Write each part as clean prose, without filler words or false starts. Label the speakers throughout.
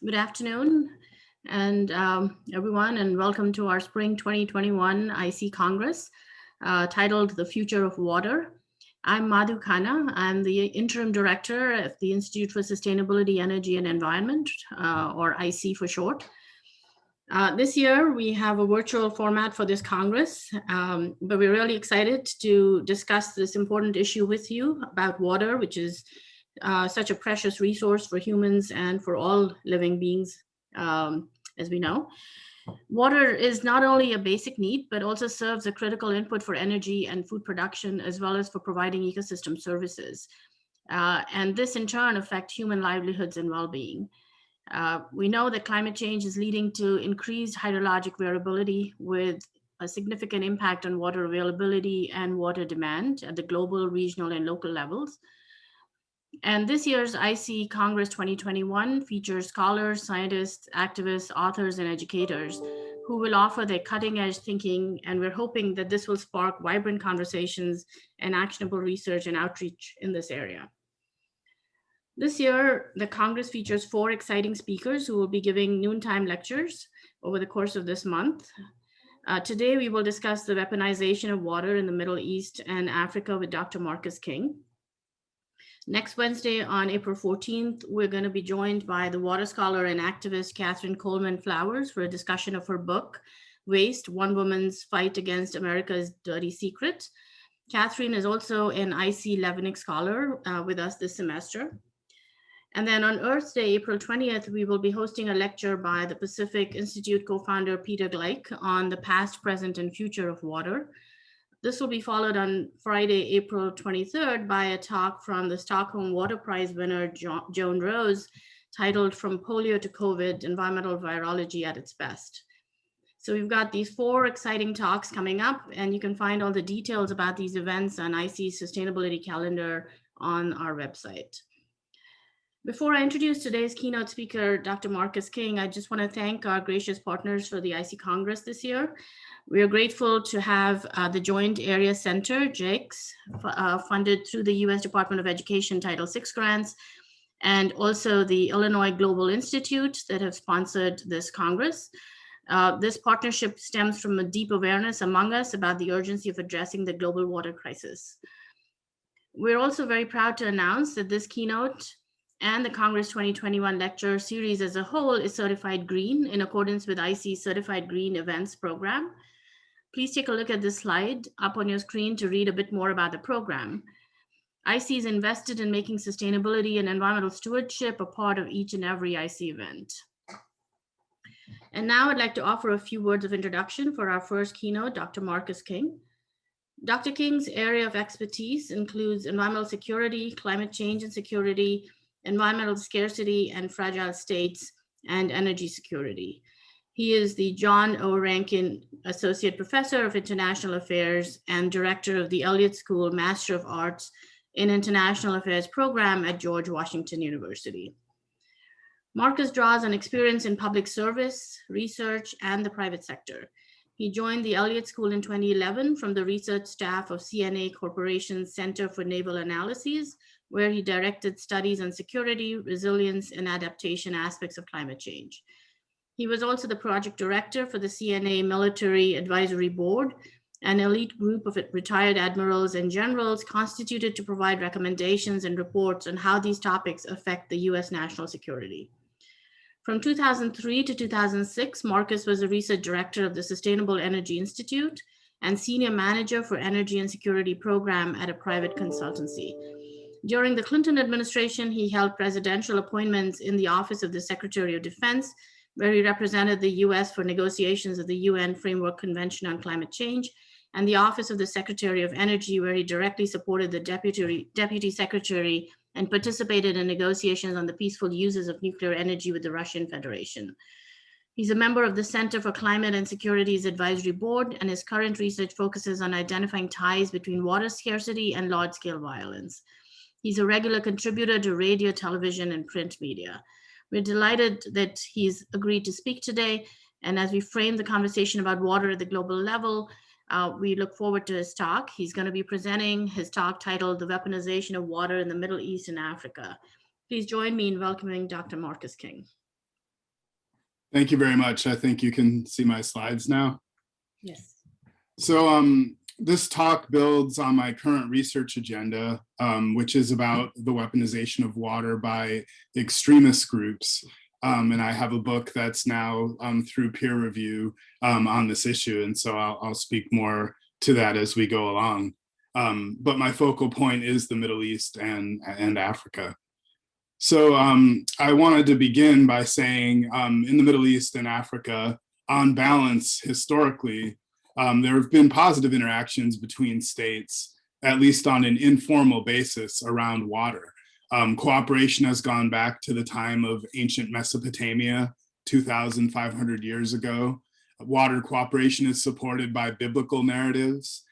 Speaker 1: Good afternoon, and everyone, and welcome to our Spring 2021 iSEE Congress titled The Future of Water. I'm Madhu Khanna. I'm the Interim Director of the Institute for Sustainability, Energy, and Environment, or iSEE for short. This year, we have a virtual format for this Congress, but we're really excited to discuss this important issue with you about water, which is such a precious resource for humans and for all living beings, as we know. Water is not only a basic need, but also serves a critical input for energy and food production, as well as for providing ecosystem services. And this in turn affects human livelihoods and well-being. We know that climate change is leading to increased hydrologic variability with a significant impact on water availability and water demand at the global, regional, and local levels. And this year's iSEE Congress 2021 features scholars, scientists, activists, authors, and educators who will offer their cutting-edge thinking, and we're hoping that this will spark vibrant conversations and actionable research and outreach in this area. This year, the Congress features 4 exciting speakers who will be giving noontime lectures over the course of this month. Today, we will discuss the weaponization of water in the Middle East and Africa with Dr. Marcus King. Next Wednesday, on April 14th, we're going to be joined by the water scholar and activist Catherine Coleman Flowers for a discussion of her book, Waste, One Woman's Fight Against America's Dirty Secret. Catherine is also an iSEE Levenick Scholar with us this semester. And then on Earth Day, April 20th, we will be hosting a lecture by the Pacific Institute co-founder Peter Gleick on the past, present, and future of water. This will be followed on Friday, April 23rd by a talk from the Stockholm Water Prize winner, Joan Rose, titled From Polio to COVID, Environmental Virology at its Best. So we've got these 4 exciting talks coming up, and you can find all the details about these events on iSEE's sustainability calendar on our website. Before I introduce today's keynote speaker, Dr. Marcus King, I just want to thank our gracious partners for the iSEE Congress this year. We are grateful to have the Joint Area Center, JAICS, funded through the U.S. Department of Education Title VI grants, and also the Illinois Global Institute that have sponsored this Congress. This partnership stems from a deep awareness among us about the urgency of addressing the global water crisis. We're also very proud to announce that this keynote and the Congress 2021 lecture series as a whole is certified green in accordance with iSEE's Certified Green Events program. Please take a look at this slide up on your screen to read a bit more about the program. iSEE is invested in making sustainability and environmental stewardship a part of each and every iSEE event. And now I'd like to offer a few words of introduction for our first keynote, Dr. Marcus King. Dr. King's area of expertise includes environmental security, climate change and security, environmental scarcity and fragile states, and energy security. He is the John O. Rankin Associate Professor of International Affairs and Director of the Elliott School Master of Arts in International Affairs program at George Washington University. Marcus draws on experience in public service, research, and the private sector. He joined the Elliott School in 2011 from the research staff of CNA Corporation's Center for Naval Analyses, where he directed studies on security, resilience, and adaptation aspects of climate change. He was also the project director for the CNA Military Advisory Board, an elite group of retired admirals and generals constituted to provide recommendations and reports on how these topics affect the US national security. From 2003 to 2006, Marcus was a research director of the Sustainable Energy Institute and senior manager for energy and security program at a private consultancy. During the Clinton administration, he held presidential appointments in the Office of the Secretary of Defense, where he represented the US for negotiations of the UN Framework Convention on Climate Change, and the Office of the Secretary of Energy, where he directly supported the Deputy Secretary and participated in negotiations on the peaceful uses of nuclear energy with the Russian Federation. He's a member of the Center for Climate and Security's Advisory Board, and his current research focuses on identifying ties between water scarcity and large-scale violence. He's a regular contributor to radio, television, and print media. We're delighted that he's agreed to speak today. And as we frame the conversation about water at the global level, we look forward to his talk. He's going to be presenting his talk titled The Weaponization of Water in the Middle East and Africa. Please join me in welcoming Dr. Marcus King.
Speaker 2: Thank you very much. I think you can see my slides now.
Speaker 1: Yes.
Speaker 2: So this talk builds on my current research agenda, which is about the weaponization of water by extremist groups. And I have a book that's now through peer review on this issue. And so I'll speak more to that as we go along. But my focal point is the Middle East and Africa. So I wanted to begin by saying in the Middle East and Africa, on balance, historically, there have been positive interactions between states, at least on an informal basis around water. Cooperation has gone back to the time of ancient Mesopotamia, 2,500 years ago. Water cooperation is supported by biblical narratives,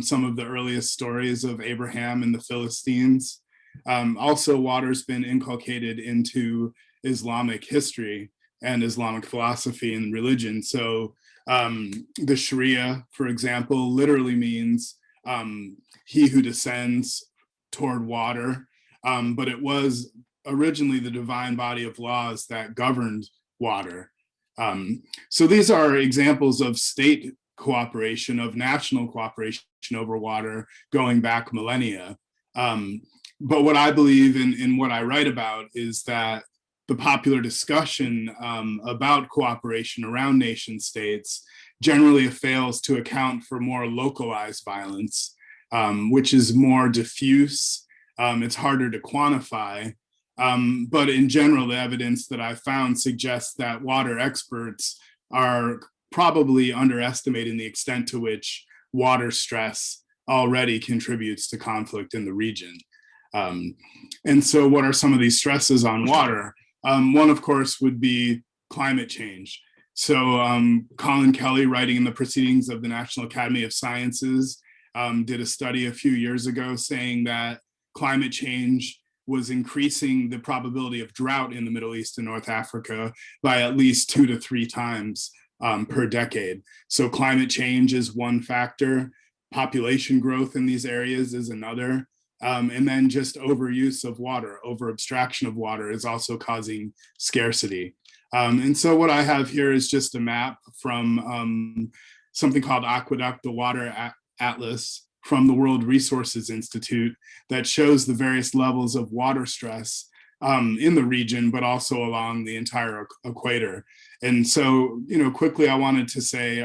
Speaker 2: some of the earliest stories of Abraham and the Philistines. Also, water's been inculcated into Islamic history and Islamic philosophy and religion. So the Sharia, for example, literally means he who descends toward water, but it was originally the divine body of laws that governed water. So these are examples of state cooperation, of national cooperation over water going back millennia. But what I believe in what I write about is that the popular discussion about cooperation around nation states generally fails to account for more localized violence, which is more diffuse. It's harder to quantify. But in general, the evidence that I found suggests that water experts are probably underestimating the extent to which water stress already contributes to conflict in the region. And so what are some of these stresses on water? One, of course, would be climate change. So Colin Kelly, writing in the Proceedings of the National Academy of Sciences, did a study a few years ago saying that climate change was increasing the probability of drought in the Middle East and North Africa by at least 2 to 3 times per decade. So climate change is one factor. Population growth in these areas is another. And then just overuse of water, over abstraction of water is also causing scarcity. And so what I have here is just a map from something called Aqueduct, the Water Atlas from the World Resources Institute that shows the various levels of water stress in the region, but also along the entire equator. And so, quickly I wanted to say,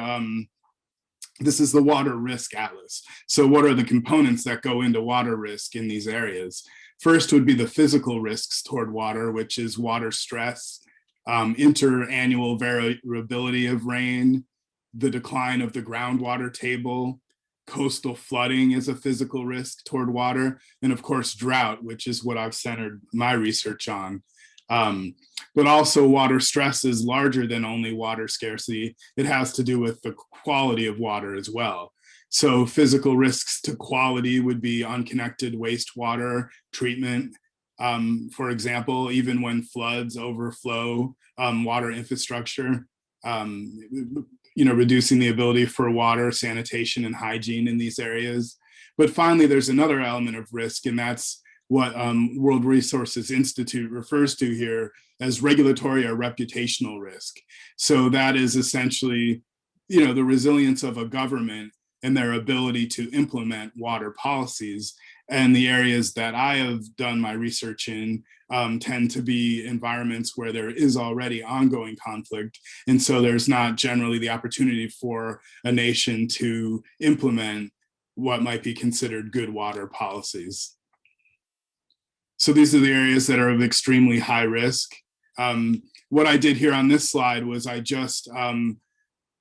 Speaker 2: this is the Water Risk Atlas. So what are the components that go into water risk in these areas? First would be the physical risks toward water, which is water stress, interannual variability of rain, the decline of the groundwater table, coastal flooding is a physical risk toward water, and of course, drought, which is what I've centered my research on. But also water stress is larger than only water scarcity. It has to do with the quality of water as well. So physical risks to quality would be unconnected wastewater treatment. For example, even when floods overflow water infrastructure, reducing the ability for water, sanitation, and hygiene in these areas. But finally, there's another element of risk, and that's what World Resources Institute refers to here as regulatory or reputational risk. So that is essentially, the resilience of a government and their ability to implement water policies. And the areas that I have done my research in tend to be environments where there is already ongoing conflict. And so there's not generally the opportunity for a nation to implement what might be considered good water policies. So these are the areas that are of extremely high risk. What I did here on this slide was I just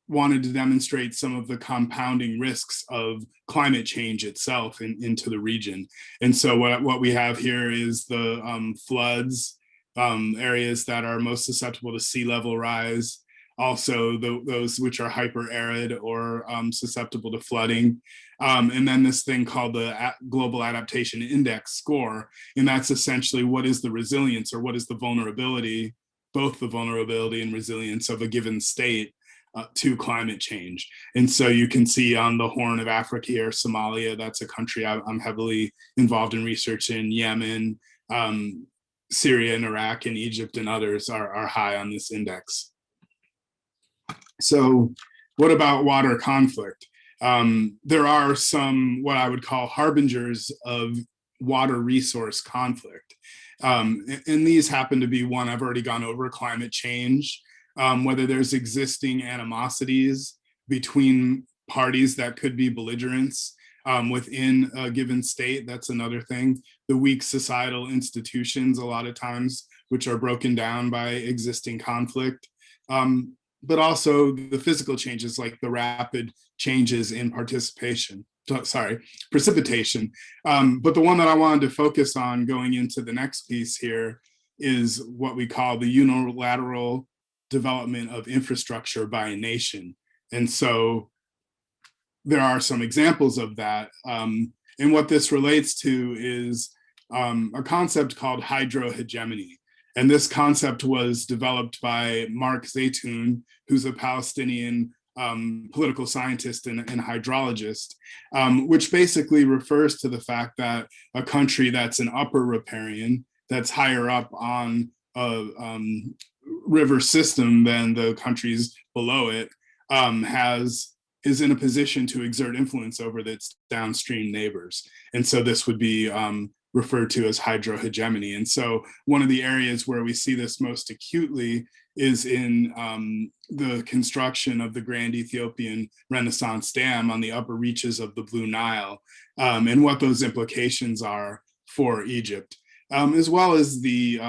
Speaker 2: wanted to demonstrate some of the compounding risks of climate change itself into the region. And so what we have here is the floods, areas that are most susceptible to sea level rise, also those which are hyper arid or susceptible to flooding. And then this thing called the Global Adaptation Index score. And that's essentially what is the resilience or what is the vulnerability, both the vulnerability and resilience of a given state to climate change. And so you can see on the Horn of Africa here, Somalia, that's a country I'm heavily involved in research in. Yemen, Syria and Iraq and Egypt and others are high on this index. So what about water conflict? There are some what I would call harbingers of water resource conflict. And these happen to be one I've already gone over, climate change, whether there's existing animosities between parties that could be belligerents within a given state. That's another thing. The weak societal institutions, a lot of times, which are broken down by existing conflict. But also the physical changes, like the rapid changes in precipitation. But the one that I wanted to focus on going into the next piece here is what we call the unilateral development of infrastructure by a nation. And so there are some examples of that. And what this relates to is a concept called hydrohegemony. And this concept was developed by Mark Zeytoun, who's a Palestinian political scientist and hydrologist, which basically refers to the fact that a country that's an upper riparian, that's higher up on a river system than the countries below it, is in a position to exert influence over its downstream neighbors. And so this would be referred to as hydrohegemony. And so one of the areas where we see this most acutely is in the construction of the Grand Ethiopian Renaissance Dam on the upper reaches of the Blue Nile, and what those implications are for Egypt, as well as the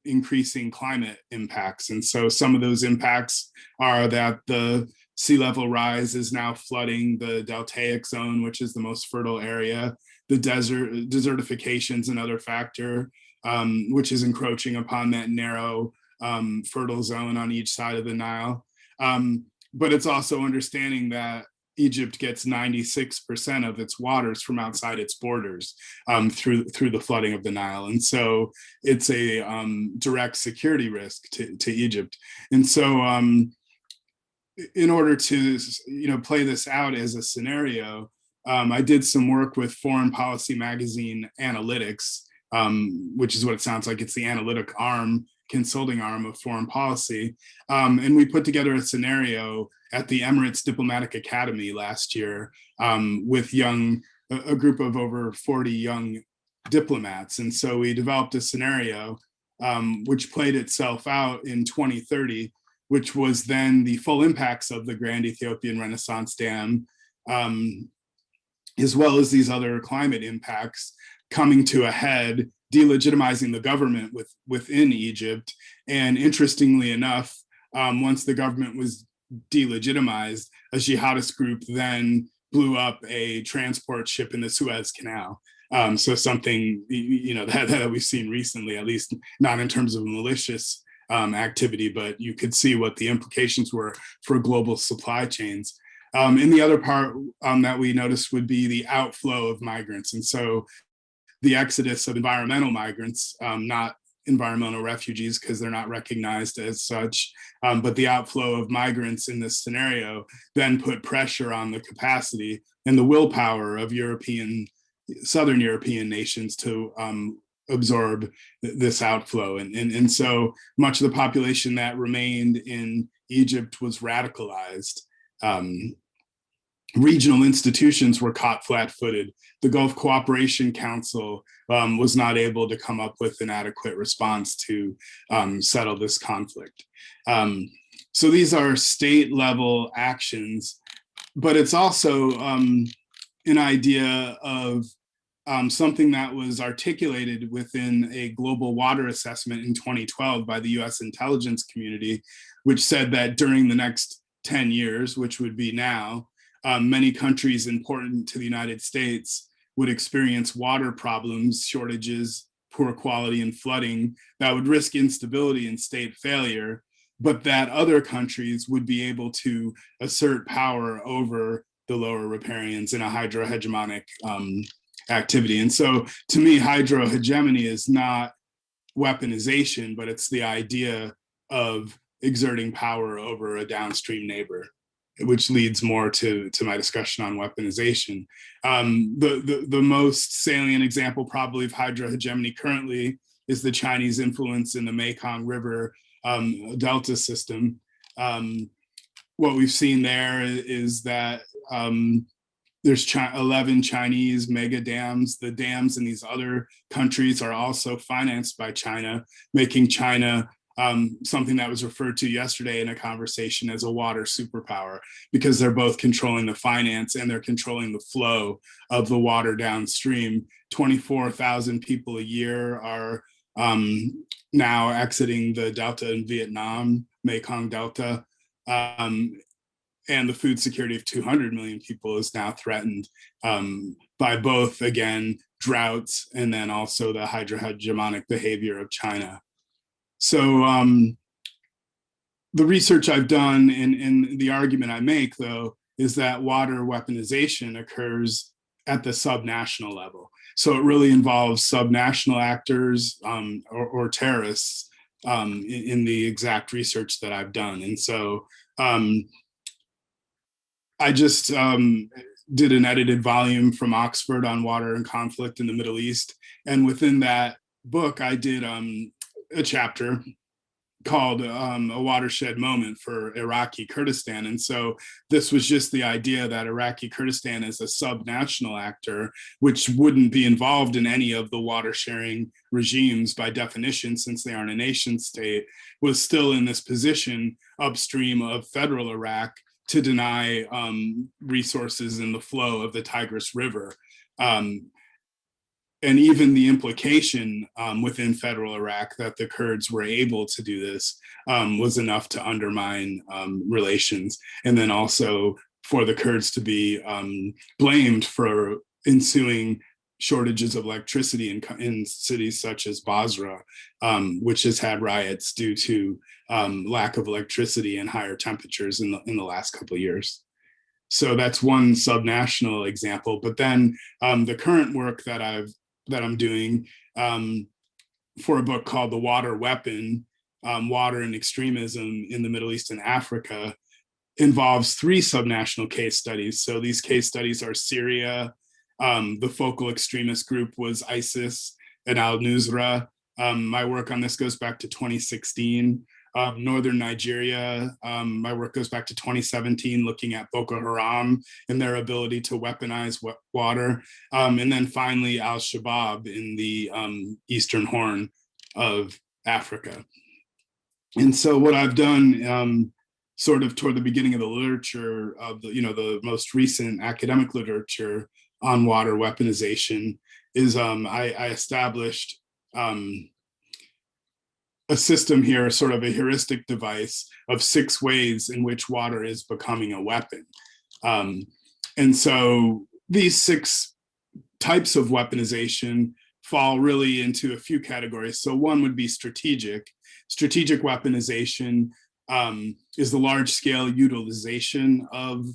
Speaker 2: increasing climate impacts. And so some of those impacts are that the sea level rise is now flooding the deltaic zone, which is the most fertile area. The desertification is another factor, which is encroaching upon that narrow fertile zone on each side of the Nile. But it's also understanding that Egypt gets 96% of its waters from outside its borders through the flooding of the Nile. And so it's a direct security risk to Egypt. And so in order to play this out as a scenario, I did some work with Foreign Policy Magazine Analytics, which is what it sounds like. It's the analytic arm, consulting arm of foreign policy. And we put together a scenario at the Emirates Diplomatic Academy last year with a group of over 40 young diplomats. And so we developed a scenario which played itself out in 2030, which was then the full impacts of the Grand Ethiopian Renaissance Dam, as well as these other climate impacts coming to a head, delegitimizing the government within Egypt. And interestingly enough, once the government was delegitimized, a jihadist group then blew up a transport ship in the Suez Canal. So something that we've seen recently, at least not in terms of malicious activity, but you could see what the implications were for global supply chains. And the other part that we noticed would be the outflow of migrants. And so the exodus of environmental migrants, not environmental refugees because they're not recognized as such, but the outflow of migrants in this scenario then put pressure on the capacity and the willpower of Southern European nations to absorb this outflow. And so much of the population that remained in Egypt was radicalized. Regional institutions were caught flat-footed. The Gulf Cooperation Council was not able to come up with an adequate response to settle this conflict. So these are state-level actions, but it's also an idea of something that was articulated within a global water assessment in 2012 by the US intelligence community, which said that during the next 10 years, which would be now, many countries important to the United States would experience water problems, shortages, poor quality, and flooding that would risk instability and state failure, but that other countries would be able to assert power over the lower riparians in a hydrohegemonic activity. And so to me, hydrohegemony is not weaponization, but it's the idea of exerting power over a downstream neighbor, which leads more to my discussion on weaponization. The most salient example probably of hydrohegemony currently is the Chinese influence in the Mekong River Delta system. what we've seen there is that there's 11 Chinese mega dams. The dams in these other countries are also financed by China, making China something that was referred to yesterday in a conversation as a water superpower, because they're both controlling the finance and they're controlling the flow of the water downstream. 24,000 people a year are now exiting the delta in Vietnam, Mekong Delta. And the food security of 200 million people is now threatened by both, again, droughts and then also the hydrohegemonic behavior of China. So the research I've done and the argument I make, though, is that water weaponization occurs at the subnational level. So it really involves subnational actors or terrorists in the exact research that I've done. And so I just did an edited volume from Oxford on water and conflict in the Middle East. And within that book, I did a chapter called A Watershed Moment for Iraqi Kurdistan. And so this was just the idea that Iraqi Kurdistan is a subnational actor, which wouldn't be involved in any of the water sharing regimes by definition, since they aren't a nation state, was still in this position upstream of federal Iraq to deny resources in the flow of the Tigris River. And even the implication within federal Iraq that the Kurds were able to do this was enough to undermine relations. And then also for the Kurds to be blamed for ensuing shortages of electricity in cities such as Basra, which has had riots due to lack of electricity and higher temperatures in the last couple of years. So that's one subnational example. But then the current work that I'm doing for a book called The Water Weapon, Water and Extremism in the Middle East and Africa, involves 3 subnational case studies. So these case studies are Syria, the focal extremist group was ISIS and al-Nusra. My work on this goes back to 2016. Northern Nigeria, my work goes back to 2017, looking at Boko Haram and their ability to weaponize water. And then finally, al-Shabaab in the Eastern Horn of Africa. And so what I've done sort of toward the beginning of the literature of the most recent academic literature on water weaponization is I established a system here, sort of a heuristic device of 6 ways in which water is becoming a weapon. And so these 6 types of weaponization fall really into a few categories. So one would be strategic. Strategic weaponization is the large-scale utilization of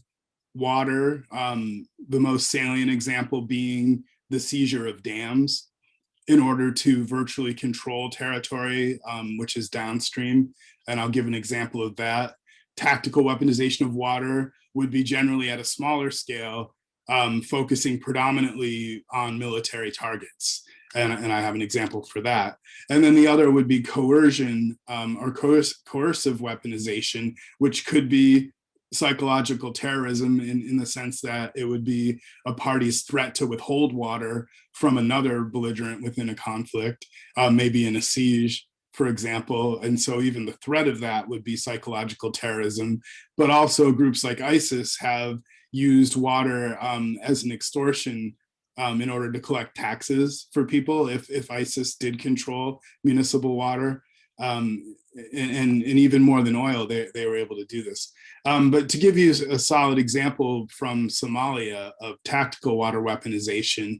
Speaker 2: water, the most salient example being the seizure of dams in order to virtually control territory, which is downstream. And I'll give an example of that. Tactical weaponization of water would be generally at a smaller scale, focusing predominantly on military targets. And I have an example for that. And then the other would be coercion or coercive weaponization, which could be psychological terrorism in the sense that it would be a party's threat to withhold water from another belligerent within a conflict, maybe in a siege, for example. And so even the threat of that would be psychological terrorism. But also groups like ISIS have used water as an extortion in order to collect taxes for people if ISIS did control municipal water. And even more than oil, they were able to do this. But to give you a solid example from Somalia of tactical water weaponization,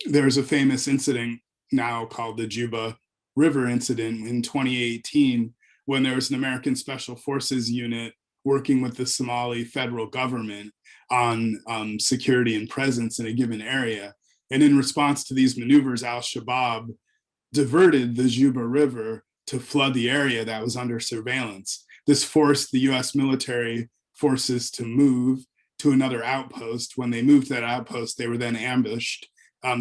Speaker 2: there's a famous incident now called the Juba River incident in 2018, when there was an American Special Forces unit working with the Somali federal government on security and presence in a given area. And in response to these maneuvers, al-Shabaab diverted the Juba River to flood the area that was under surveillance. This forced the US military forces to move to another outpost. When they moved to that outpost, they were then ambushed.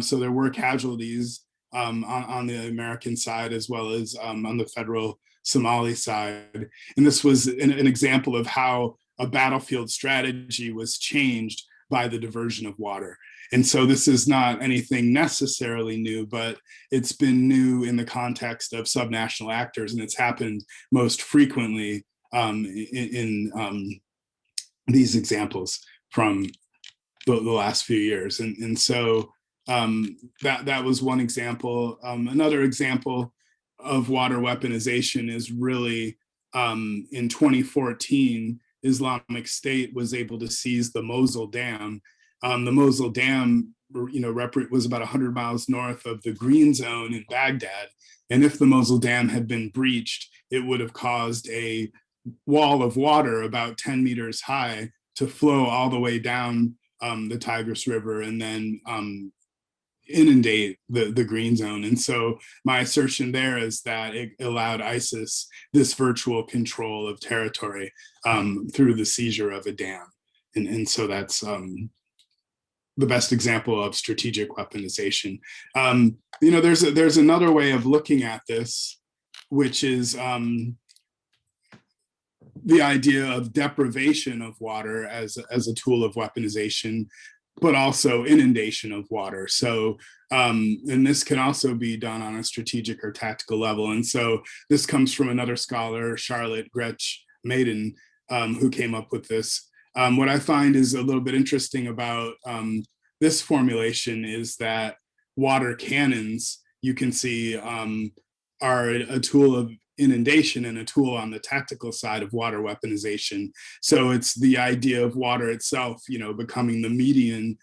Speaker 2: So there were casualties on the American side as well as on the federal Somali side. And this was an example of how a battlefield strategy was changed by the diversion of water. And so this is not anything necessarily new, but it's been new in the context of subnational actors, and it's happened most frequently in these examples from the last few years. And so that was one example. Another example of water weaponization is really in 2014, Islamic State was able to seize the Mosul Dam. The Mosul Dam, was about 100 miles north of the Green Zone in Baghdad. And if the Mosul Dam had been breached, it would have caused a wall of water about 10 meters high to flow all the way down the Tigris River and then inundate the Green Zone. And so my assertion there is that it allowed ISIS this virtual control of territory through the seizure of a dam. And so that's the best example of strategic weaponization. There's another way of looking at this, which is the idea of deprivation of water as a tool of weaponization, but also inundation of water. So, and this can also be done on a strategic or tactical level. And so this comes from another scholar, Charlotte Gretsch Maiden, who came up with this. What I find is a little bit interesting about this formulation is that water cannons, you can see, are a tool of inundation and a tool on the tactical side of water weaponization. So it's the idea of water itself, becoming the medium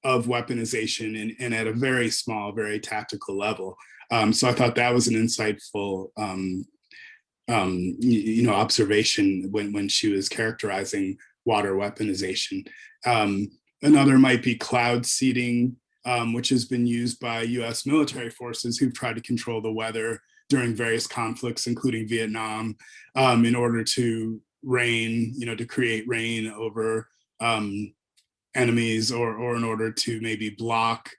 Speaker 2: of weaponization and at a very small, very tactical level. So I thought that was an insightful observation when she was characterizing water weaponization. Another might be cloud seeding, which has been used by US military forces who've tried to control the weather during various conflicts, including Vietnam, in order to to create rain over enemies or in order to maybe block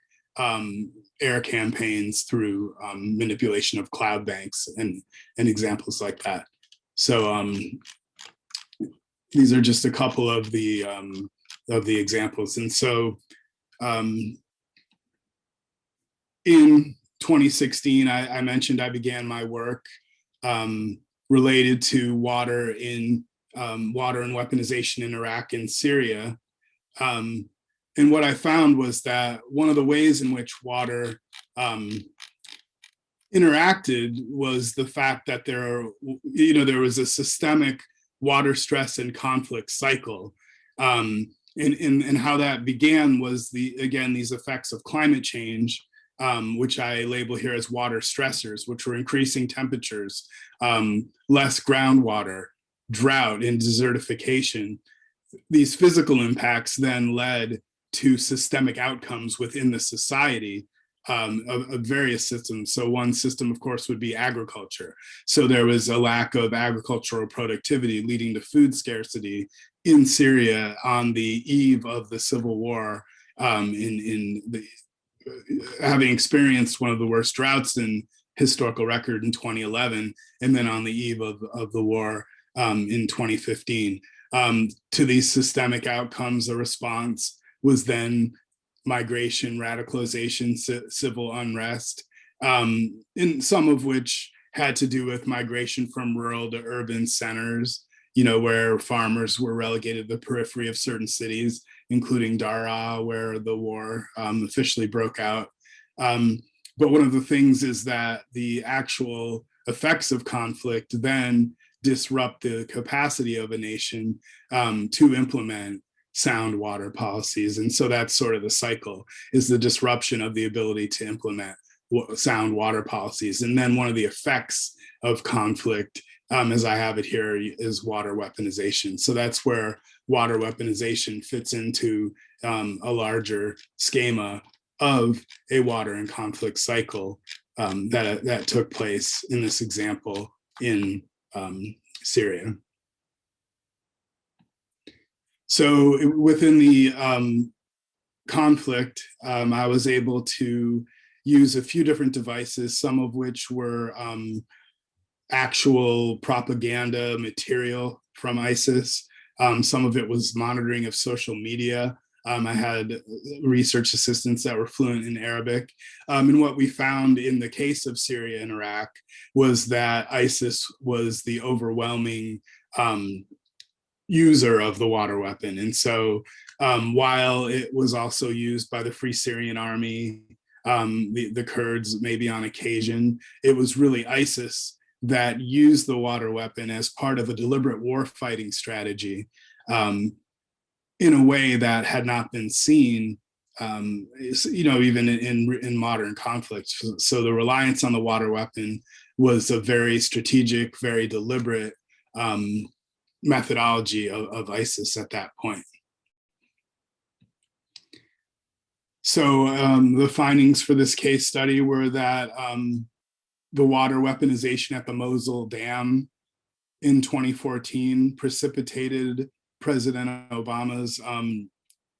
Speaker 2: air campaigns through manipulation of cloud banks and examples like that. So these are just a couple of the examples. And so in 2016, I mentioned I began my work related to water and weaponization in Iraq and Syria. And what I found was that one of the ways in which water interacted was the fact that there was a systemic water stress and conflict cycle. And how that began was these effects of climate change, which I label here as water stressors, which were increasing temperatures, less groundwater, drought, and desertification. These physical impacts then led to systemic outcomes within the society of various systems. So one system, of course, would be agriculture. So there was a lack of agricultural productivity leading to food scarcity in Syria on the eve of the civil war, having experienced one of the worst droughts in historical record in 2011, and then on the eve of the war in 2015. To these systemic outcomes, a response was then migration, radicalization, civil unrest, and some of which had to do with migration from rural to urban centers, where farmers were relegated to the periphery of certain cities, including Daraa, where the war officially broke out. But one of the things is that the actual effects of conflict then disrupt the capacity of a nation to implement sound water policies. And so that's sort of the cycle, is the disruption of the ability to implement sound water policies. And then one of the effects of conflict, as I have it here, is water weaponization. So that's where water weaponization fits into a larger schema of a water and conflict cycle that took place in this example in Syria. So within the conflict, I was able to use a few different devices, some of which were actual propaganda material from ISIS. Some of it was monitoring of social media. I had research assistants that were fluent in Arabic. And what we found in the case of Syria and Iraq was that ISIS was the overwhelming user of the water weapon. And so while it was also used by the Free Syrian Army, the Kurds maybe on occasion, it was really ISIS that used the water weapon as part of a deliberate war fighting strategy in a way that had not been seen, even in modern conflicts. So the reliance on the water weapon was a very strategic, very deliberate methodology of ISIS at that point. So the findings for this case study were that the water weaponization at the Mosul Dam in 2014 precipitated President Obama's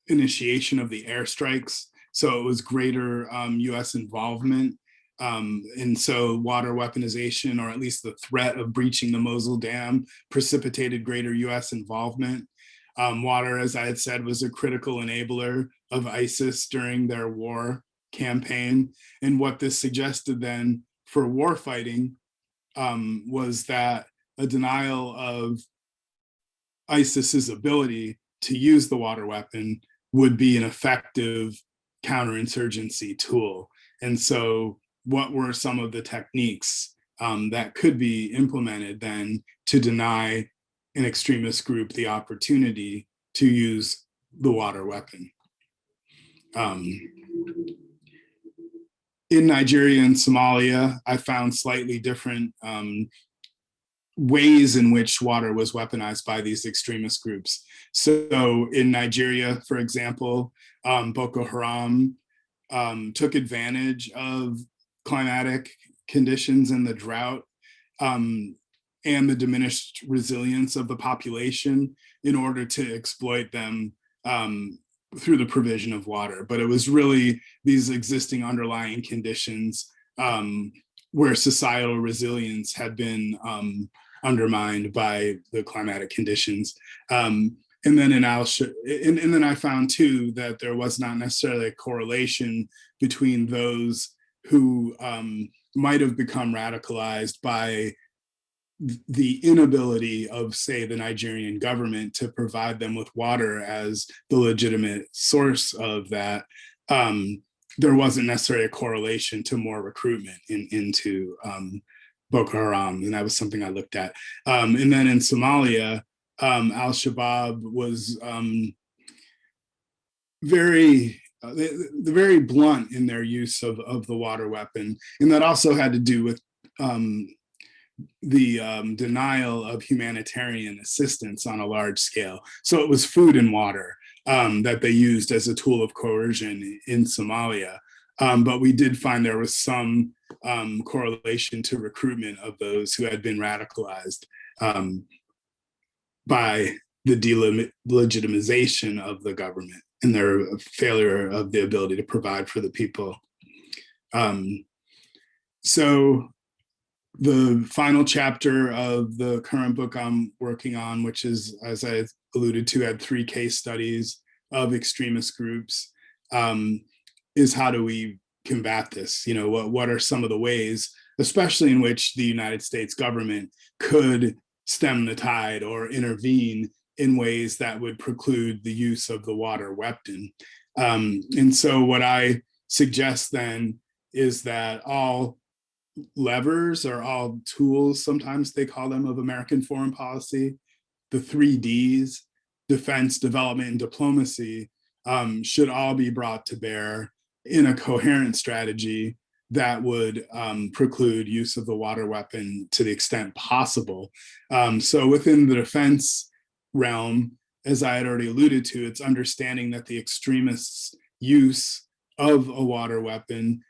Speaker 2: initiation of the airstrikes. So it was greater US involvement. And so water weaponization, or at least the threat of breaching the Mosul Dam, precipitated greater US involvement. Water, as I had said, was a critical enabler of ISIS during their war campaign. And what this suggested then for war fighting was that a denial of ISIS's ability to use the water weapon would be an effective counterinsurgency tool. And so what were some of the techniques that could be implemented then to deny an extremist group the opportunity to use the water weapon? In Nigeria and Somalia, I found slightly different ways in which water was weaponized by these extremist groups. So in Nigeria, for example, Boko Haram took advantage of climatic conditions and the drought and the diminished resilience of the population in order to exploit them through the provision of water. But it was really these existing underlying conditions where societal resilience had been undermined by the climatic conditions. And then and then I found too that there was not necessarily a correlation between those who might have become radicalized by the inability of, say, the Nigerian government to provide them with water as the legitimate source of that. There wasn't necessarily a correlation to more recruitment into Boko Haram, and that was something I looked at. And then in Somalia, Al-Shabaab was very blunt in their use of the water weapon, and that also had to do with the denial of humanitarian assistance on a large scale. So it was food and water that they used as a tool of coercion in Somalia. But we did find there was some correlation to recruitment of those who had been radicalized by the delegitimization of the government and their failure of the ability to provide for the people. So the final chapter of the current book I'm working on, which is, as I alluded to, had 3 case studies of extremist groups, is how do we combat this? You know, what are some of the ways, especially in which the United States government could stem the tide or intervene in ways that would preclude the use of the water weapon? And so what I suggest then is that all levers or all tools, sometimes they call them, of American foreign policy, the 3 Ds, defense, development, and diplomacy, should all be brought to bear in a coherent strategy that would preclude use of the water weapon to the extent possible. So within the defense realm, as I had already alluded to, it's understanding that the extremists' use of a water weapon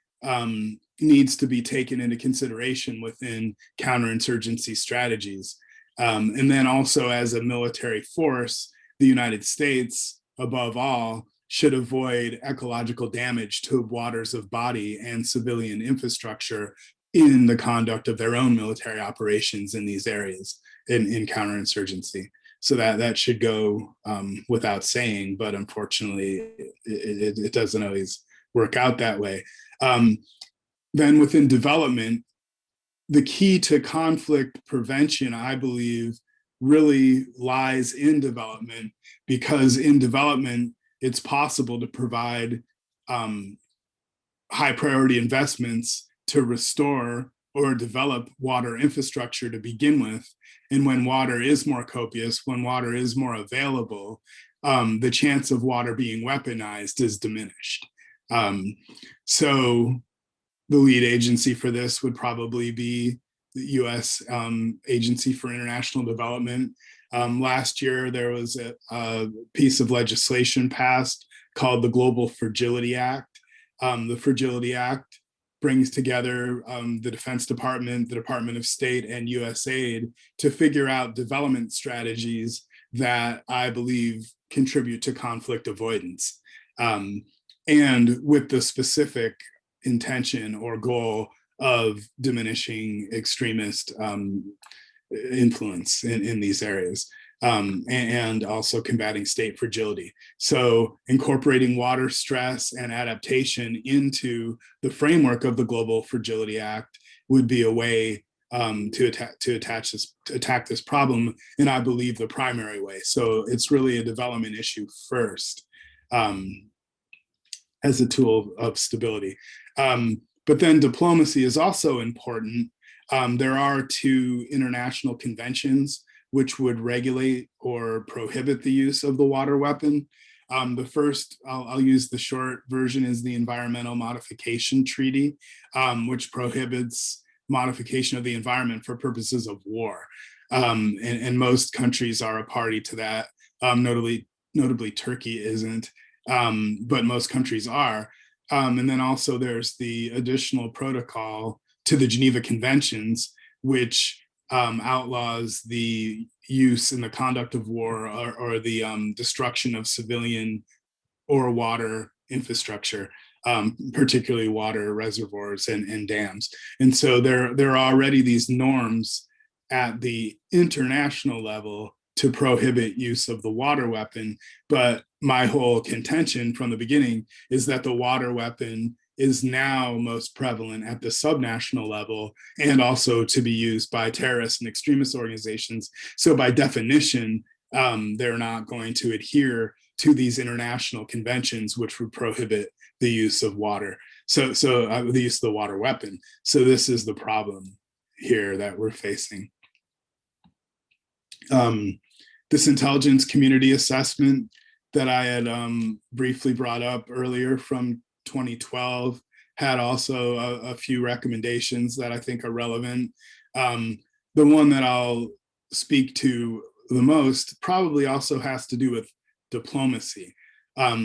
Speaker 2: needs to be taken into consideration within counterinsurgency strategies. And then also as a military force, the United States, above all, should avoid ecological damage to waters of body and civilian infrastructure in the conduct of their own military operations in these areas in counterinsurgency. So that should go without saying, but unfortunately, it doesn't always work out that way. Then within development, the key to conflict prevention, I believe, really lies in development, because in development, it's possible to provide high priority investments to restore or develop water infrastructure to begin with. And when water is more copious, when water is more available, the chance of water being weaponized is diminished. So the lead agency for this would probably be the US Agency for International Development. Last year, there was a piece of legislation passed called the Global Fragility Act. The Fragility Act brings together the Defense Department, the Department of State, and USAID to figure out development strategies that I believe contribute to conflict avoidance. And with the specific intention or goal of diminishing extremist influence in these areas, and also combating state fragility. So incorporating water stress and adaptation into the framework of the Global Fragility Act would be a way to attack this problem, and I believe the primary way. So it's really a development issue first, as a tool of stability. But then diplomacy is also important. There are 2 international conventions which would regulate or prohibit the use of the water weapon. The first, I'll use the short version, is the Environmental Modification Treaty, which prohibits modification of the environment for purposes of war. And most countries are a party to that. Notably Turkey isn't, but most countries are. And then also there's the additional protocol to the Geneva Conventions, which outlaws the use in the conduct of war or the destruction of civilian or water infrastructure, particularly water reservoirs and dams. And so there are already these norms at the international level to prohibit use of the water weapon. But my whole contention from the beginning is that the water weapon is now most prevalent at the subnational level, and also to be used by terrorist and extremist organizations. So by definition, they're not going to adhere to these international conventions, which would prohibit the use of water. So the use of the water weapon. So this is the problem here that we're facing. This intelligence community assessment that I had briefly brought up earlier from 2012 had also a few recommendations that I think are relevant. The one that I'll speak to the most probably also has to do with diplomacy,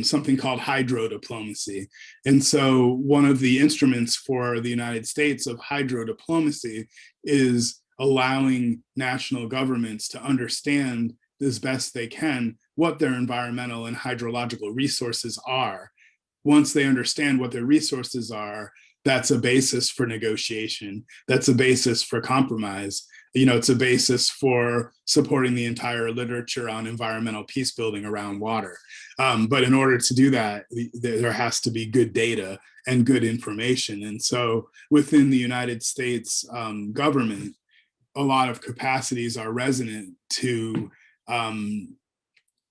Speaker 2: something called hydrodiplomacy. And so one of the instruments for the United States of hydrodiplomacy is allowing national governments to understand as best they can what their environmental and hydrological resources are. Once they understand what their resources are, that's a basis for negotiation. That's a basis for compromise. It's a basis for supporting the entire literature on environmental peace building around water. But in order to do that, there has to be good data and good information. And so within the United States government, a lot of capacities are resonant to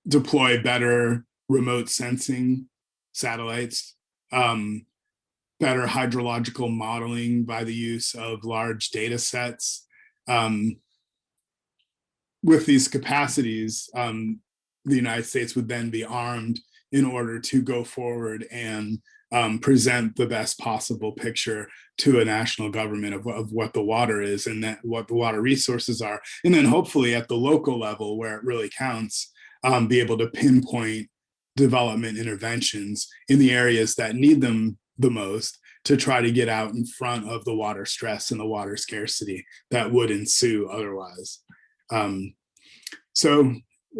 Speaker 2: deploy better remote sensing satellites, better hydrological modeling by the use of large data sets. With these capacities, the United States would then be armed in order to go forward and present the best possible picture to a national government of what the water is and what the water resources are. And then hopefully at the local level where it really counts, be able to pinpoint development interventions in the areas that need them the most to try to get out in front of the water stress and the water scarcity that would ensue otherwise. So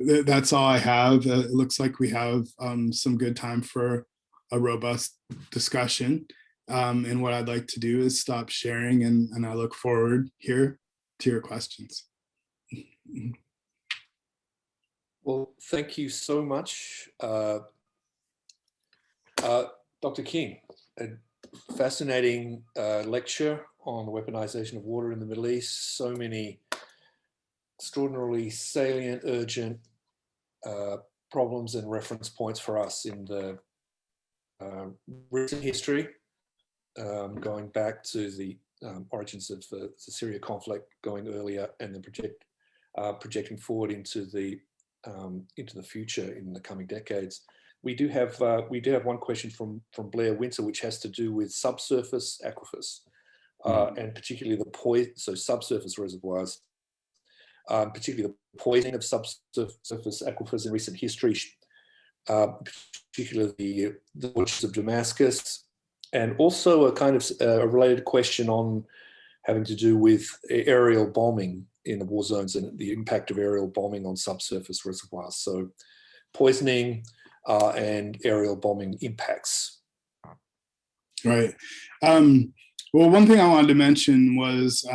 Speaker 2: that's all I have. It looks like we have some good time for a robust discussion. And what I'd like to do is stop sharing, and I look forward here to your questions.
Speaker 3: Well, thank you so much, Dr. King. A fascinating lecture on the weaponization of water in the Middle East. So many extraordinarily salient, urgent problems and reference points for us in the recent history, going back to the origins of the Syria conflict, going earlier, and then projecting forward into the future in the coming decades. We do have one question from Blair Winter, which has to do with subsurface aquifers, and particularly so subsurface reservoirs, particularly the poisoning of subsurface aquifers in recent history, particularly the waters of Damascus, and also a kind of a related question on having to do with aerial bombing in the war zones and the impact of aerial bombing on subsurface reservoirs. So poisoning and aerial bombing impacts.
Speaker 2: Right. Well, one thing I wanted to mention was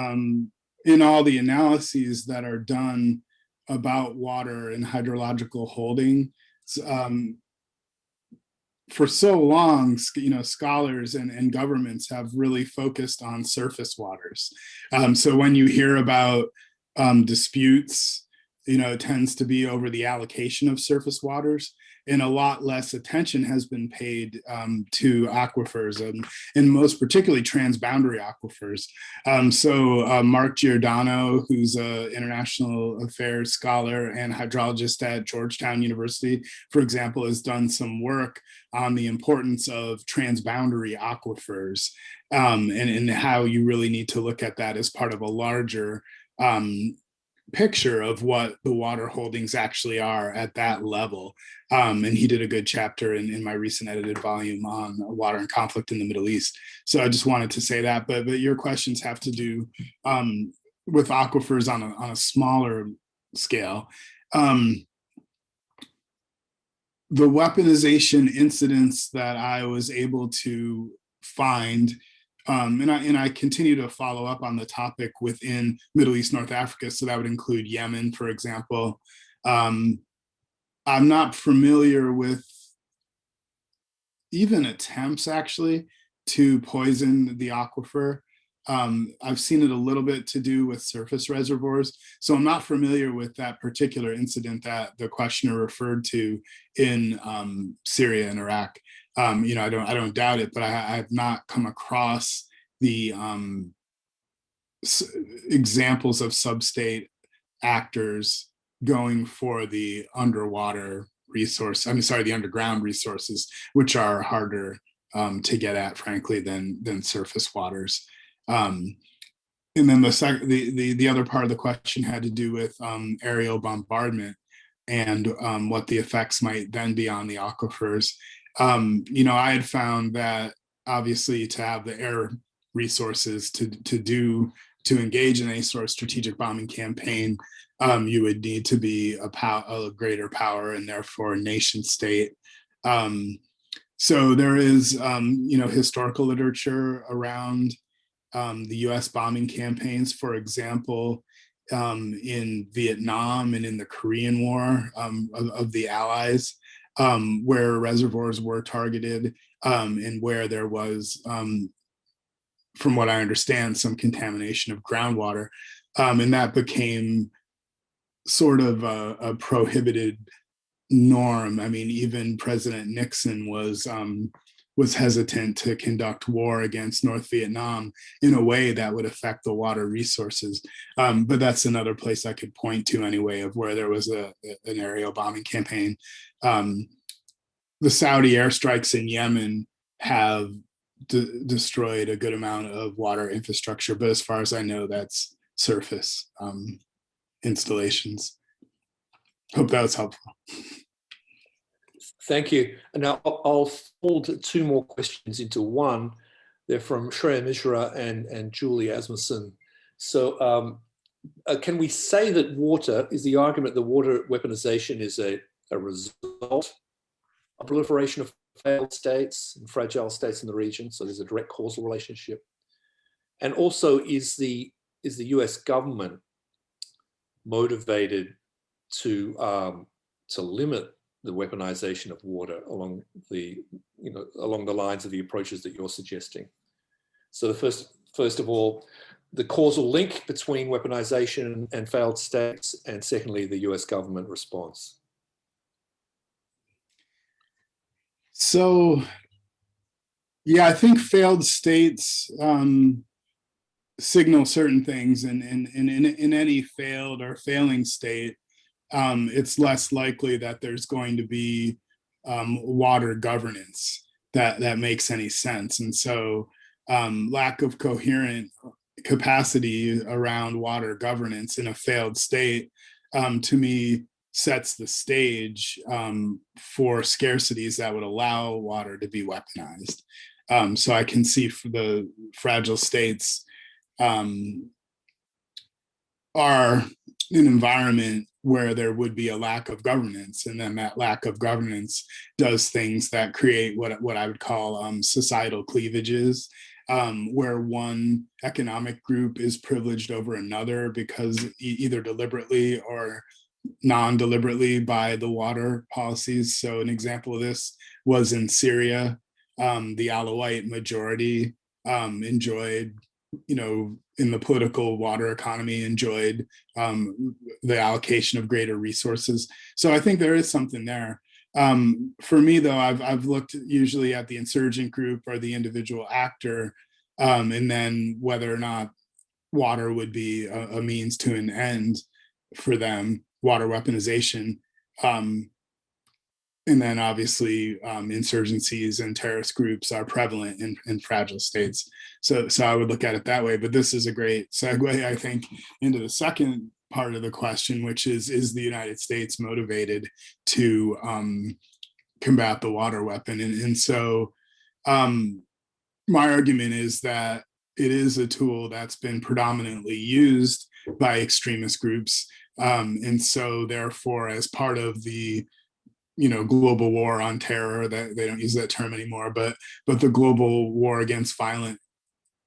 Speaker 2: in all the analyses that are done about water and hydrological holding, for so long, scholars and governments have really focused on surface waters. So when you hear about disputes, it tends to be over the allocation of surface waters, and a lot less attention has been paid to aquifers, and most particularly transboundary aquifers. So Mark Giordano, who's an international affairs scholar and hydrologist at Georgetown University, for example, has done some work on the importance of transboundary aquifers, and how you really need to look at that as part of a larger picture of what the water holdings actually are at that level. And he did a good chapter in my recent edited volume on water and conflict in the Middle East. So I just wanted to say that, but your questions have to do with aquifers on a smaller scale. The weaponization incidents that I was able to find, and I continue to follow up on the topic within Middle East, North Africa. So that would include Yemen, for example. I'm not familiar with even attempts actually to poison the aquifer. I've seen it a little bit to do with surface reservoirs. So I'm not familiar with that particular incident that the questioner referred to in Syria and Iraq. I don't doubt it, but I have not come across the examples of sub-state actors going for the underwater the underground resources, which are harder to get at, frankly, than surface waters. And then the other part of the question had to do with aerial bombardment and what the effects might then be on the aquifers. I had found that obviously to have the air resources to engage in any sort of strategic bombing campaign, you would need to be a greater power and therefore nation state. So there is, historical literature around the US bombing campaigns, for example, in Vietnam and in the Korean War of the Allies, where reservoirs were targeted and where there was, from what I understand, some contamination of groundwater. And that became sort of a prohibited norm. I mean, even President Nixon was hesitant to conduct war against North Vietnam in a way that would affect the water resources. But that's another place I could point to anyway, of where there was an aerial bombing campaign. The Saudi airstrikes in Yemen have destroyed a good amount of water infrastructure, but as far as I know, that's surface installations. Hope that was helpful.
Speaker 3: Thank you. And now I'll fold two more questions into one. They're from Shreya Mishra and Julie Asmussen. So can we say that is the argument that water weaponization is a result of proliferation of failed states and fragile states in the region. So there's a direct causal relationship. And also, is the US government motivated to limit the weaponization of water along the lines of the approaches that you're suggesting? So the first of all, the causal link between weaponization and failed states, and secondly, the US government response.
Speaker 2: So, yeah, I think failed states signal certain things, and in any failed or failing state, it's less likely that there's going to be water governance that makes any sense. And so lack of coherent capacity around water governance in a failed state, to me, sets the stage for scarcities that would allow water to be weaponized. So I can see for the fragile states are an environment where there would be a lack of governance, and then that lack of governance does things that create what I would call societal cleavages, where one economic group is privileged over another because either deliberately or non-deliberately by the water policies. So an example of this was in Syria. The Alawite majority enjoyed, in the political water economy, enjoyed the allocation of greater resources. So I think there is something there. For me, though, I've looked usually at the insurgent group or the individual actor, and then whether or not water would be a means to an end for them, water weaponization. And then obviously insurgencies and terrorist groups are prevalent in fragile states. So I would look at it that way. But this is a great segue, I think, into the second part of the question, which is the United States motivated to combat the water weapon? And so my argument is that it is a tool that's been predominantly used by extremist groups. And so therefore, as part of the global war on terror, that they don't use that term anymore, but the global war against violent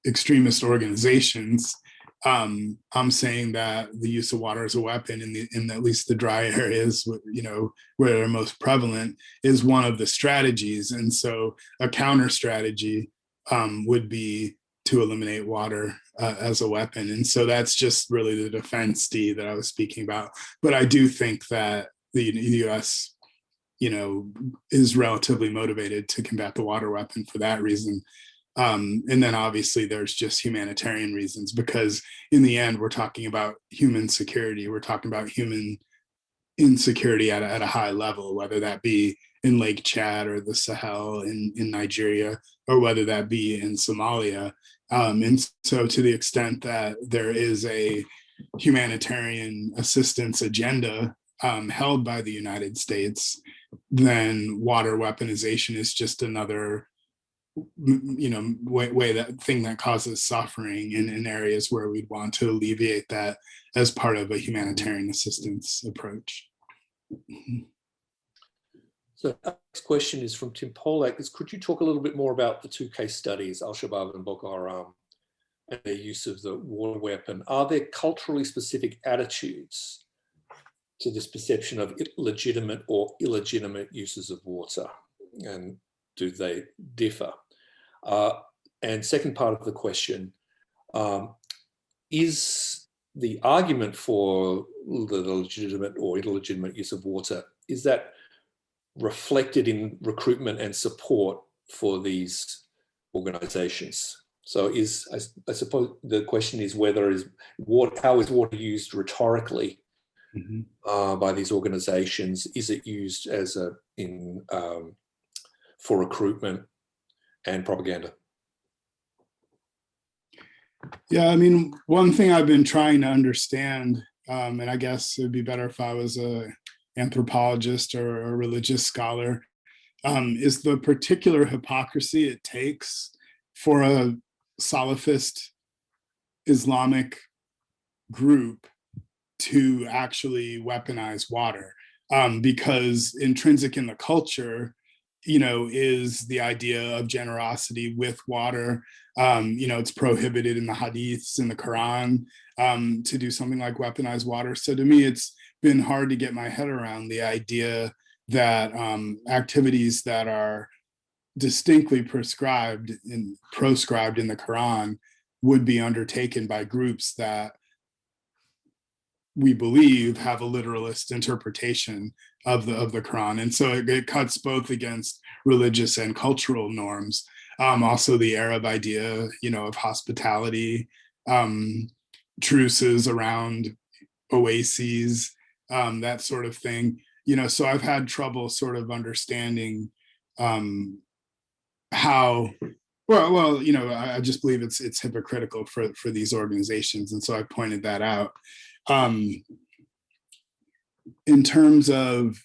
Speaker 2: extremist organizations, I'm saying that the use of water as a weapon in at least the dry areas, where they're most prevalent, is one of the strategies. And so a counter strategy would be to eliminate water as a weapon. And so that's just really the defense, D, that I was speaking about. But I do think that the US is relatively motivated to combat the water weapon for that reason. And then obviously there's just humanitarian reasons, because in the end, we're talking about human security. We're talking about human insecurity at a high level, whether that be in Lake Chad or the Sahel in Nigeria, or whether that be in Somalia. And so to the extent that there is a humanitarian assistance agenda held by the United States, then water weaponization is just another thing that causes suffering in areas where we'd want to alleviate that as part of a humanitarian assistance approach.
Speaker 3: So the next question is from Tim Polak. Could you talk a little bit more about the two case studies, Al-Shabaab and Boko Haram, and their use of the water weapon? Are there culturally specific attitudes to this perception of legitimate or illegitimate uses of water, and do they differ? And second part of the question, is the argument for the legitimate or illegitimate use of water, is that reflected in recruitment and support for these organizations? So I suppose the question is how is water used rhetorically by these organizations? Is it used as for recruitment and propaganda?
Speaker 2: Yeah, I mean, one thing I've been trying to understand, and I guess it'd be better if I was an anthropologist or a religious scholar, is the particular hypocrisy it takes for a Salafist Islamic group to actually weaponize water, because intrinsic in the culture is the idea of generosity with water. It's prohibited in the hadiths in the Quran to do something like weaponize water. So to me, it's been hard to get my head around the idea that activities that are distinctly proscribed in the Quran would be undertaken by groups that we believe have a literalist interpretation of the Quran. And so it cuts both against religious and cultural norms. Also the Arab idea, of hospitality, truces around oases, that sort of thing. So I've had trouble sort of understanding how I just believe it's hypocritical for these organizations, and so I pointed that out. In terms of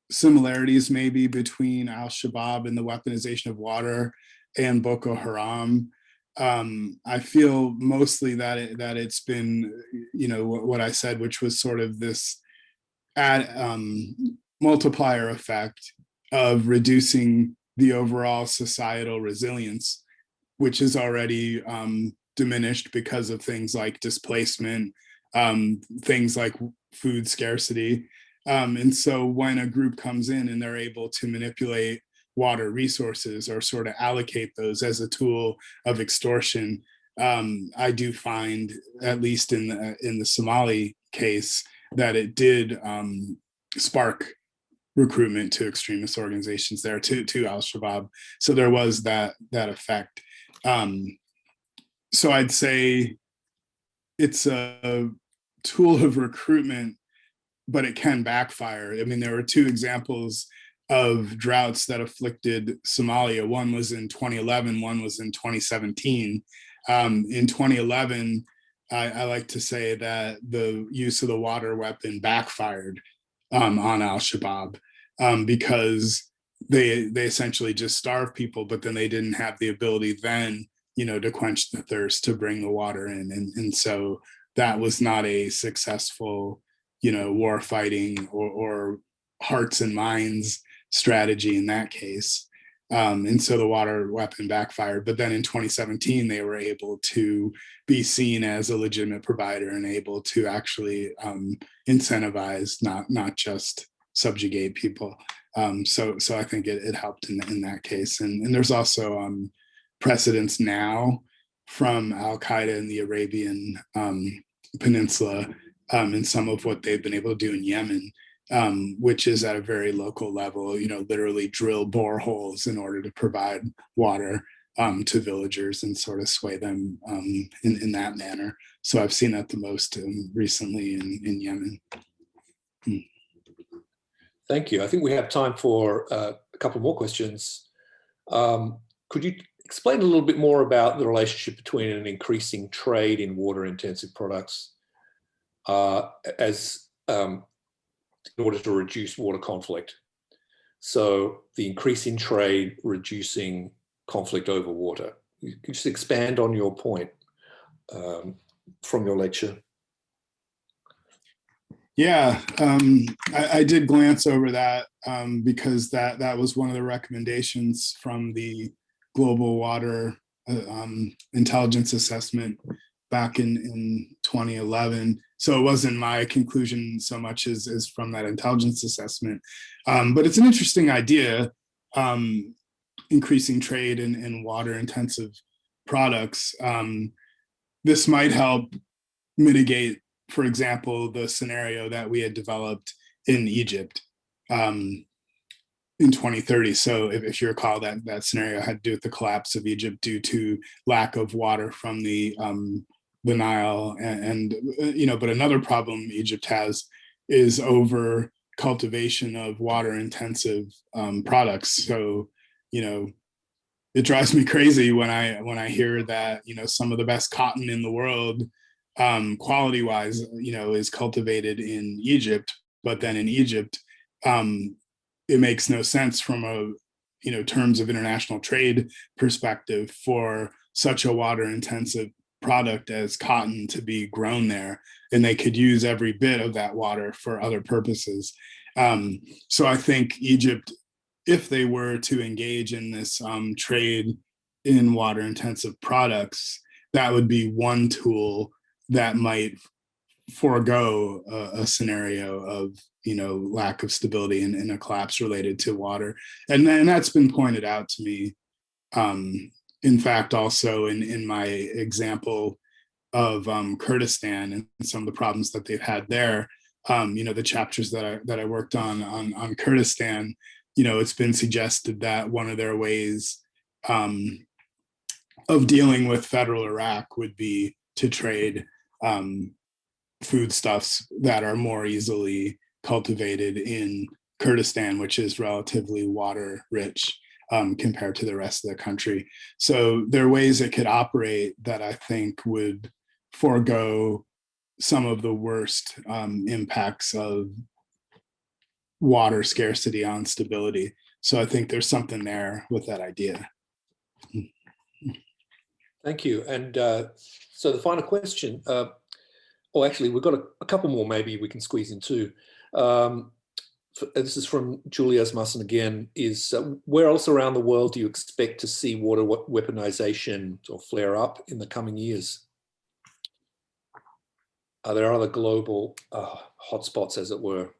Speaker 2: similarities maybe between al-Shabaab and the weaponization of water and Boko Haram, I feel mostly that it's been, what I said, which was sort of this multiplier effect of reducing the overall societal resilience, which is already diminished because of things like displacement, things like food scarcity. And so when a group comes in and they're able to manipulate water resources or sort of allocate those as a tool of extortion, I do find, at least in the Somali case, that it did spark recruitment to extremist organizations there, to al-Shabaab. So there was that effect. So I'd say it's a tool of recruitment, but it can backfire. I mean, there were two examples of droughts that afflicted Somalia. One was in 2011, one was in 2017. In 2011, I like to say that the use of the water weapon backfired on al-Shabaab because they essentially just starved people, but then they didn't have the ability then, to quench the thirst, to bring the water in. And so that was not a successful, war fighting or hearts and minds strategy in that case. And so the water weapon backfired. But then in 2017, they were able to be seen as a legitimate provider and able to actually incentivize, not just subjugate people. So I think it helped in that case. And there's also precedents now from Al-Qaeda in the Arabian Peninsula and some of what they've been able to do in Yemen, which is at a very local level, literally drill boreholes in order to provide water to villagers and sort of sway them in that manner. So I've seen that the most recently in Yemen.
Speaker 3: Thank you. I think we have time for a couple more questions. Could you explain a little bit more about the relationship between an increasing trade in water-intensive products in order to reduce water conflict? So the increase in trade reducing conflict over water. Could you just expand on your point from your lecture?
Speaker 2: Yeah, I did glance over that because that was one of the recommendations from the Global Water Intelligence Assessment back in 2011. So it wasn't my conclusion so much as from that intelligence assessment. But it's an interesting idea, increasing trade in water intensive products. This might help mitigate, for example, the scenario that we had developed in Egypt in 2030. So if you recall, that scenario had to do with the collapse of Egypt due to lack of water from the Nile, and but another problem Egypt has is over cultivation of water intensive products. So it drives me crazy when I hear that some of the best cotton in the world, quality wise, is cultivated in Egypt, but then in Egypt it makes no sense from a terms of international trade perspective for such a water intensive product as cotton to be grown there, and they could use every bit of that water for other purposes. So I think Egypt if they were to engage in this trade in water intensive products, that would be one tool that might forego a scenario of lack of stability and a collapse related to water. And then that's been pointed out to me. In fact, also in my example of Kurdistan and some of the problems that they've had there, the chapters that I worked on Kurdistan, it's been suggested that one of their ways of dealing with federal Iraq would be to trade foodstuffs that are more easily cultivated in Kurdistan, which is relatively water rich compared to the rest of the country. So there are ways it could operate that I think would forego some of the worst impacts of water scarcity on stability. So I think there's something there with that idea.
Speaker 3: Thank you. And so the final question, actually, we've got a couple more maybe we can squeeze in too. This is from Julie Asmussen again, is where else around the world do you expect to see water weaponization or flare up in the coming years? Are there other global hotspots, as it were?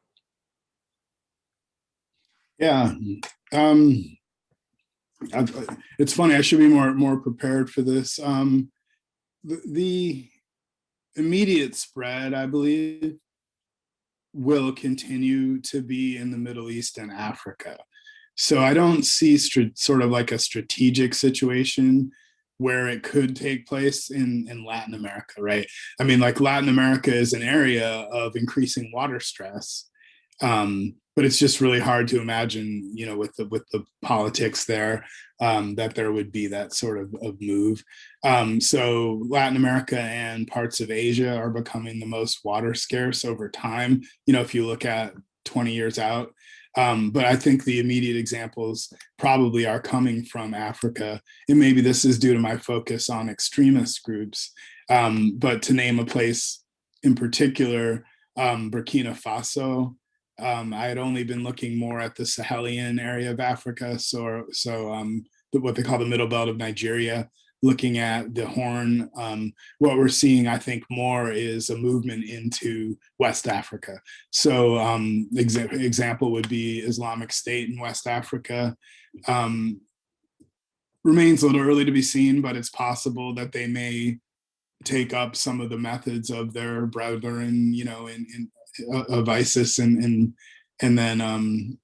Speaker 2: Yeah. It's funny, I should be more prepared for this. The immediate spread, I believe, will continue to be in the Middle East and Africa. So I don't see sort of like a strategic situation where it could take place in Latin America, right? I mean, like Latin America is an area of increasing water stress. But it's just really hard to imagine, with the politics there, that there would be that sort of move. So Latin America and parts of Asia are becoming the most water scarce over time, if you look at 20 years out. But I think the immediate examples probably are coming from Africa. And maybe this is due to my focus on extremist groups. But to name a place in particular, Burkina Faso. I had only been looking more at the Sahelian area of Africa, so what they call the middle belt of Nigeria, looking at the Horn. What we're seeing, I think, more is a movement into West Africa. So example would be Islamic State in West Africa. Remains a little early to be seen, but it's possible that they may take up some of the methods of their brethren, of ISIS and then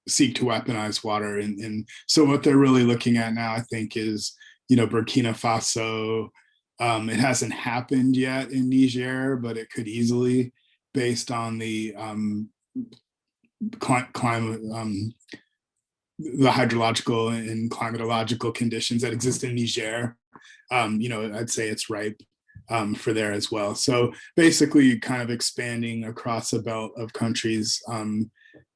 Speaker 2: seek to weaponize water. And so what they're really looking at now, I think, is, Burkina Faso. It hasn't happened yet in Niger, but it could easily, based on the climate, the hydrological and climatological conditions that exist in Niger. I'd say it's ripe for there as well. So basically kind of expanding across a belt of countries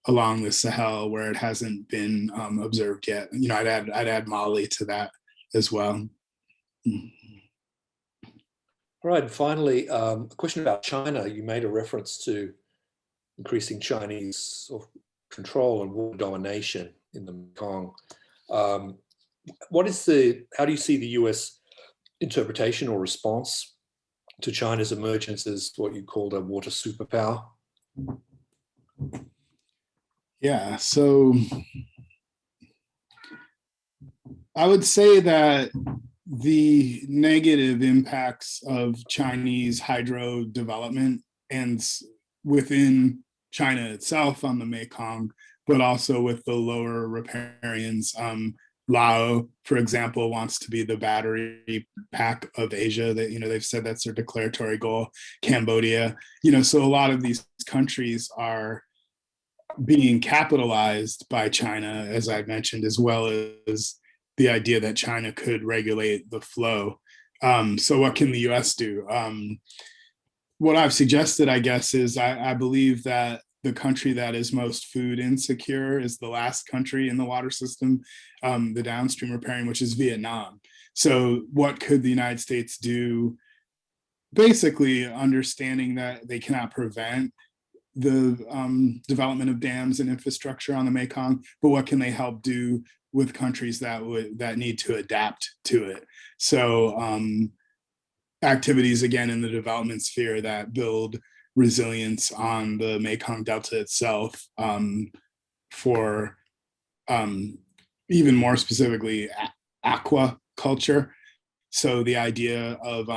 Speaker 2: along the Sahel where it hasn't been observed yet. I'd add Mali to that as well.
Speaker 3: All right, and finally, a question about China. You made a reference to increasing Chinese sort of control and water domination in the Mekong. How do you see the US interpretation or response to China's emergence as what you called a water superpower?
Speaker 2: Yeah, so I would say that the negative impacts of Chinese hydro development and within China itself on the Mekong, but also with the lower riparians. Laos, for example, wants to be the battery pack of Asia. That they've said that's their declaratory goal. Cambodia, so a lot of these countries are being capitalized by China, as I mentioned, as well as the idea that China could regulate the flow. So what can the US do? What I've suggested, I guess, is I believe that the country that is most food insecure is the last country in the water system, the downstream riparian, which is Vietnam. So what could the United States do? Basically understanding that they cannot prevent the development of dams and infrastructure on the Mekong, but what can they help do with countries that need to adapt to it? So activities, again, in the development sphere that build resilience on the Mekong Delta itself, for even more specifically, aquaculture. So the idea of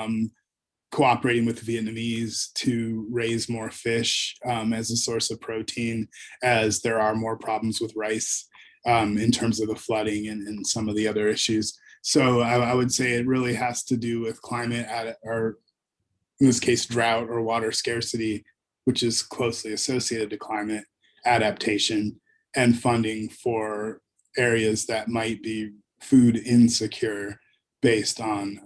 Speaker 2: cooperating with the Vietnamese to raise more fish as a source of protein, as there are more problems with rice in terms of the flooding and some of the other issues. So I would say it really has to do with climate, or in this case, drought or water scarcity, which is closely associated to climate adaptation, and funding for areas that might be food insecure based on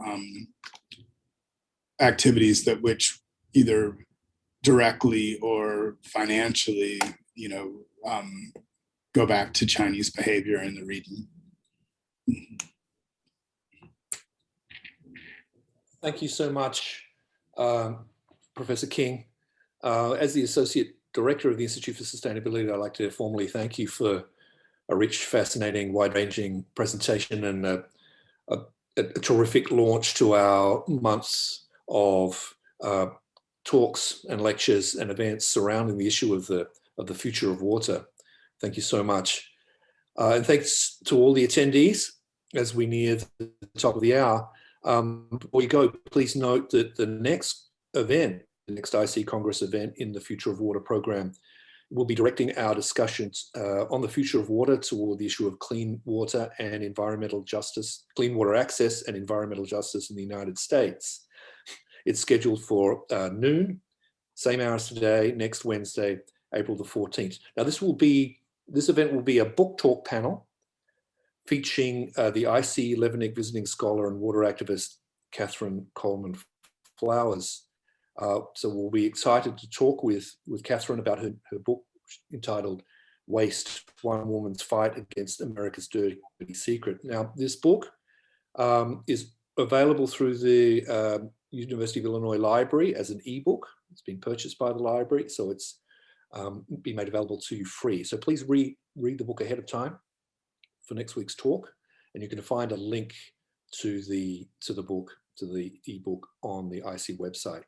Speaker 2: activities which either directly or financially, go back to Chinese behavior in the region.
Speaker 3: Thank you so much, Professor King. As the Associate Director of the Institute for Sustainability, I'd like to formally thank you for a rich, fascinating, wide-ranging presentation and a terrific launch to our months of talks and lectures and events surrounding the issue of the future of water. Thank you so much. And thanks to all the attendees as we near the top of the hour. Before you go, please note that the next event, the next iSEE Congress event in the Future of Water program, will be directing our discussions on the future of water toward the issue of clean water and environmental justice, clean water access and environmental justice in the United States. It's scheduled for noon, same hours today, next Wednesday, April the 14th. Now this event will be a book talk panel featuring the iSEE Levenig visiting scholar and water activist, Catherine Coleman Flowers. So we'll be excited to talk with Catherine about her book entitled Waste, One Woman's Fight Against America's Dirty Secret. Now, this book is available through the University of Illinois Library as an ebook. It's been purchased by the library, so it's been made available to you free. So please read the book ahead of time for next week's talk, and you can find a link to the book, to the ebook on the iSEE website.